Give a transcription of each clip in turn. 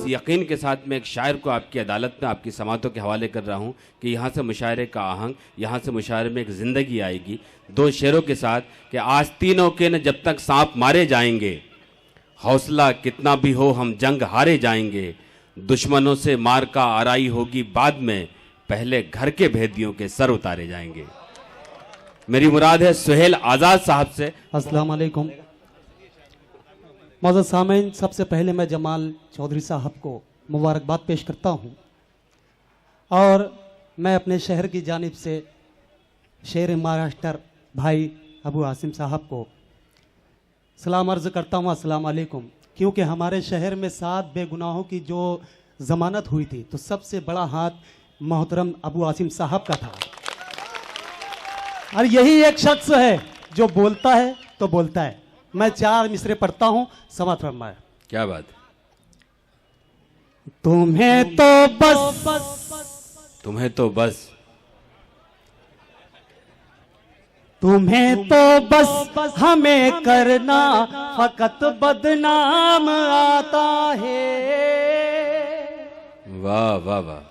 यकीन के साथ मैं एक शायर को आपकी अदालत में आपकी समातों के हवाले कर रहा हूँ कि यहाँ से मुशायरे का आहंग, यहाँ से मुशायरे में एक ज़िंदगी आएगी। दो शेरों के साथ कि आज तीनों के न जब तक सांप मारे जाएंगे, हौसला कितना भी हो हम जंग हारे जाएंगे। दुश्मनों से मार का आराई होगी बाद में, पहले घर के भेदियों के सर उतारे जाएंगे। मेरी मुराद है सुहेल आज़ाद साहब से। अस्सलाम वालेकुम मौजूद सामीन, सबसे पहले मैं जमाल चौधरी साहब को मुबारकबाद पेश करता हूँ और मैं अपने शहर की जानिब से शेर महाराष्ट्र भाई अबू आसिम साहब को सलाम अर्ज़ करता हूँ। अस्सलाम वालेकुम। क्योंकि हमारे शहर में 7 बेगुनाहों की जो ज़मानत हुई थी तो सबसे बड़ा हाथ मोहतरम अबू आसिम साहब का था और यही एक शख्स है जो बोलता है तो बोलता है। मैं 4 मिसरे पढ़ता हूं, समात फरमाए। क्या बात। तुम्हें तो बस, तुम्हें तो बस, तुम्हें तो बस हमें करना फकत बदनाम आता है। वाह वाह वाह।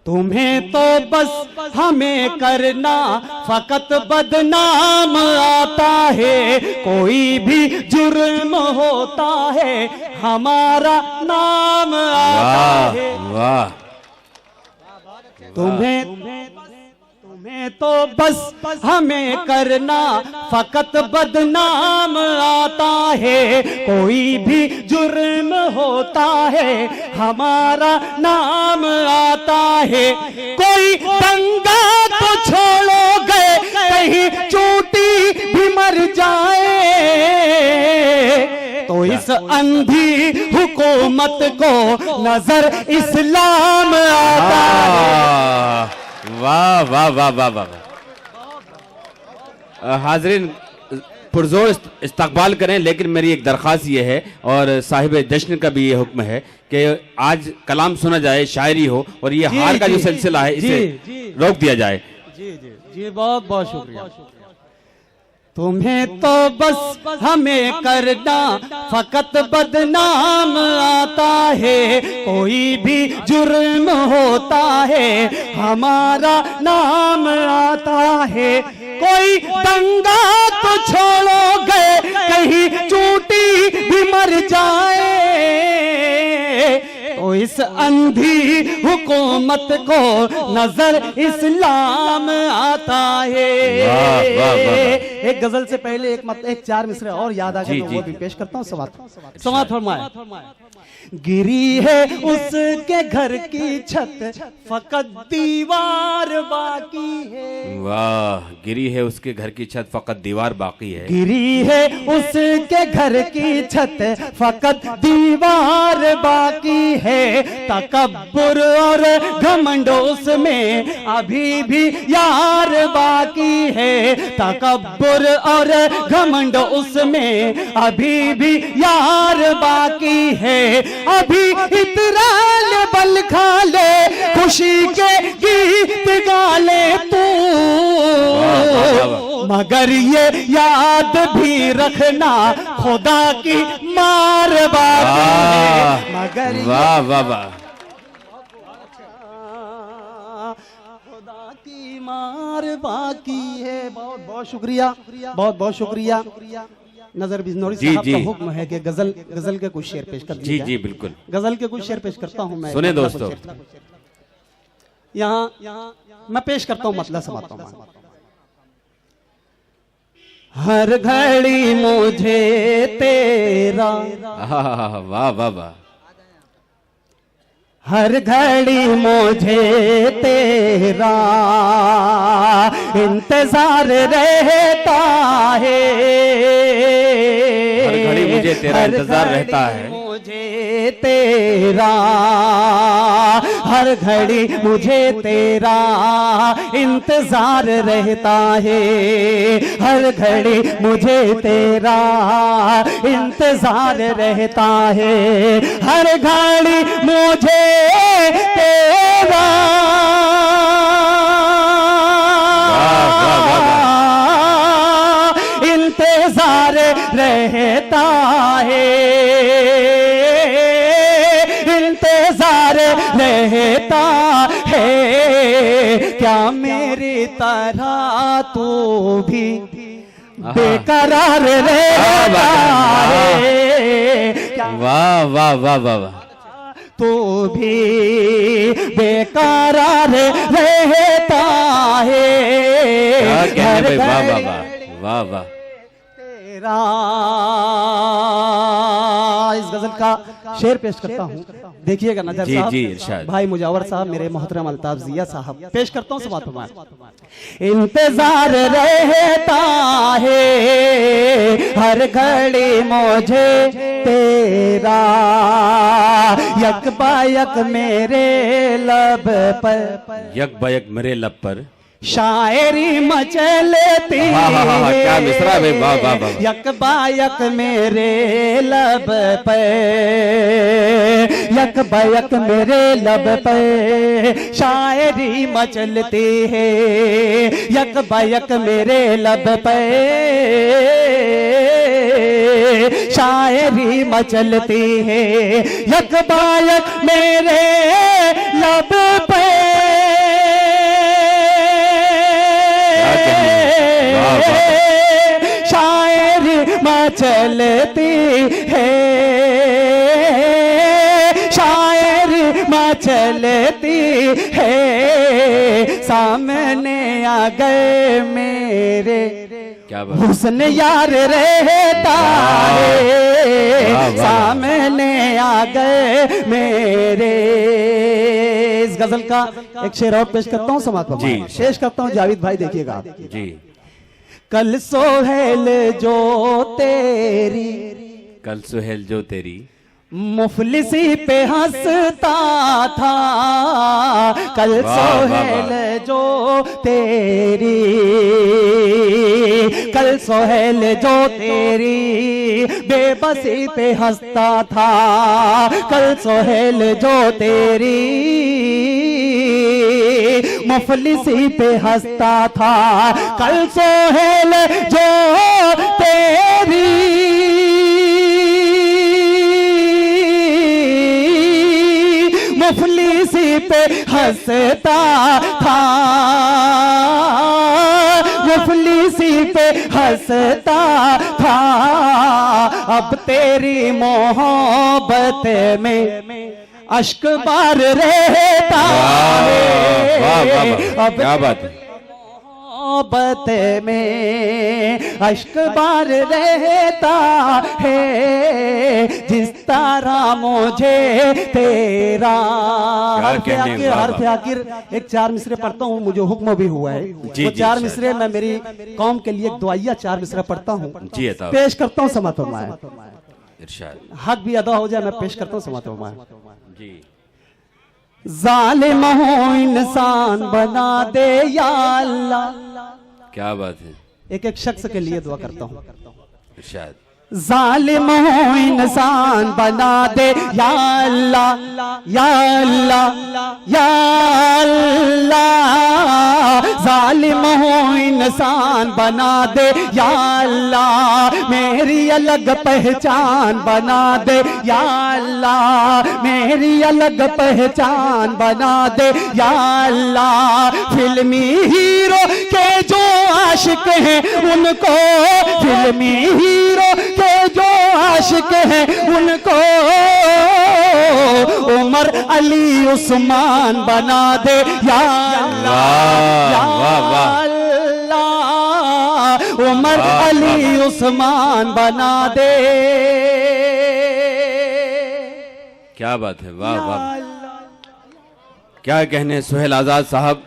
तुम्हें तो बस हमें करना फकत बदनाम आता है। कोई भी जुर्म होता है हमारा नाम आता है। वाह। तुम्हें तो बस हमें करना फकत बदनाम आता है। कोई भी जुर्म होता है हमारा नाम आता है। कोई दंगा तो छोड़ोगे कहीं चोटी भी मर जाए तो इस अंधी हुकूमत को नजर इस्लाम आता है। वाह वाह वाह वाह वाह। हाजरीन पुरजोर इस्तकबाल करें, लेकिन मेरी एक दरख्वास्त ये है और साहिब जश्न का भी ये हुक्म है कि आज कलाम सुना जाए, शायरी हो और ये हार का जो सिलसिला है इसे रोक दिया जाए। जी जी जी, बहुत बहुत शुक्रिया। तुम्हें तो बस हमें करना फकत बदनाम आता है। कोई भी जुर्म होता है हमारा नाम आता है। कोई दंगा तो छोड़ोगे कहीं चोटी भी मर जाए तो इस अंधी हुकूमत को नजर इस्लाम आता है। वाह, वाह, वाह। एक गजल से पहले एक 4 मिसरे और याद आ गए तो वो भी पेश करता हूँ। समात फरमाए। गिरी है उसके घर की छत फकत दीवार बाकी है। वाह। गिरी है उसके घर की छत फकत दीवार बाकी है। गिरी है उसके घर की छत फकत दीवार बाकी है। तकब्बुर और घमंड उसमें अभी भी यार बाकी है। तकब्बुर और घमंड उसमें अभी भी यार बाकी है। अभी इतराल बल खा ले खुशी के गीत गा ले तू, मगर ये याद भी रखना खुदा की मार बाकी है। मगर वाह वाह वाह। खुदा की मार बाकी है। बहुत बहुत शुक्रिया, बहुत बहुत शुक्रिया। नजर बिजनौरी साहब का हुक्म है कि गजल के कुछ शेर पेश कर दीजिए। जी जी बिल्कुल। गजल के कुछ शेर पेश करता हूं मैं। सुने दोस्तों। यहाँ मैं पेश करता हूँ, मतलब समाता हूँ। हर घड़ी मुझे तेरा, वाह वाह वाह। हर घड़ी मुझे तेरा इंतजार रहता है। हर घड़ी मुझे तेरा इंतजार रहता है। मुझे तेरा, हर घड़ी मुझे तेरा इंतजार रहता है। हर घड़ी मुझे तेरा इंतजार रहता है। हर घड़ी मुझे तेरा इंतजार रहता है। इंतजार रहता है, क्या मेरी तरह तू भी बेकरार रहता है, क्या वाह वाह वाह वाह वाह। तू भी बेकरार रहता है। क्या कहने भाई, वाह वाह घड़ी वाह वाह वाह। तेरा इस गजल का शेर पेश करता हूँ, देखिएगा नजर जी, साहब, जी, इरशाद। भाई मुजावर साहब, मेरे मोहतरम अल्ताफ जिया साहब, पेश करता हूँ समात में। इंतजार रहता है हर घड़ी मुझे तेरा, यक बायक मेरे लब पर, यक बयक मेरे लब पर शायरी मचलती वाह, वाह, वाह, क्या मिसरा है भाई, वाह, वाह, वाह, वाह। यक बायक मेरे लब पे, यक बायक मेरे लब पे शायरी मचलती है, यक बायक मेरे लब पे शायरी मचलती है, यक बायक मेरे लब पे शायरी मचलती है, शायरी मचलती है, सामने आ गए मेरे क्या बात। हुस्न यार रहता है, वाह, वाह। सामने आ गए मेरे। इस गजल का एक शेर और पेश करता हूँ समात में, जी। पेश करता हूँ जावेद भाई, देखिएगा आप। जी। कल सोहेल जो तेरी, कल सुहेल जो तेरी मुफलिसी पे हंसता था, कल वाह, वाह, सोहेल जो तेरी, कल सोहेल जो तेरी बेबसी पे हंसता था, कल सोहेल जो तेरी मुफलिसी पे हंसता था, कल सोहेल जो तेरी मुफलिसी पे हंसता था, मुफलिसी पे हंसता था, अब तेरी मोहब्बत में अश्क बार रहता है, वाह, वाह, वाह, अब क्या बात है। मोहब्बत में अश्क बार रहता है, जिस तरह मुझे तेरा। हर पे कहने, आखिर, वाह, हर वाह। पे आखिर एक चार मिसरे पढ़ता हूँ, मुझे हुक्म भी हुआ है, जी, वो जी, चार सर। मिसरे मैं मेरी कौम के लिए एक दुआइया चार मिसरे पढ़ता हूँ, जी अता पेश करता हूँ समात में। इरशाद। हक भी अदा हो जाए, मैं पेश करता हूँ समात में। जी। जालिम हूँ इंसान बना दे या अल्लाह। क्या बात है। एक एक शख्स के लिए दुआ करता हूँ। इरशाद। जालिम हूँ इंसान बना दे या अल्लाह, या अल्लाह, या अल्लाह। जालिम हूँ इंसान बना दे या अल्लाह, मेरी अलग पहचान बना दे या अल्लाह, मेरी अलग पहचान बना दे या अल्लाह। फिल्मी हीरो के जो आशिक हैं उनको, फिल्मी हीरो के जो आशिक हैं उनको उमर अली उस्मान बना दे या अल्लाह, या वाह, वाह। अल्लाह। उमर वाह, अली उस्मान बना दे। क्या बात है, वाह वाह। क्या कहने सुहेल आजाद साहब।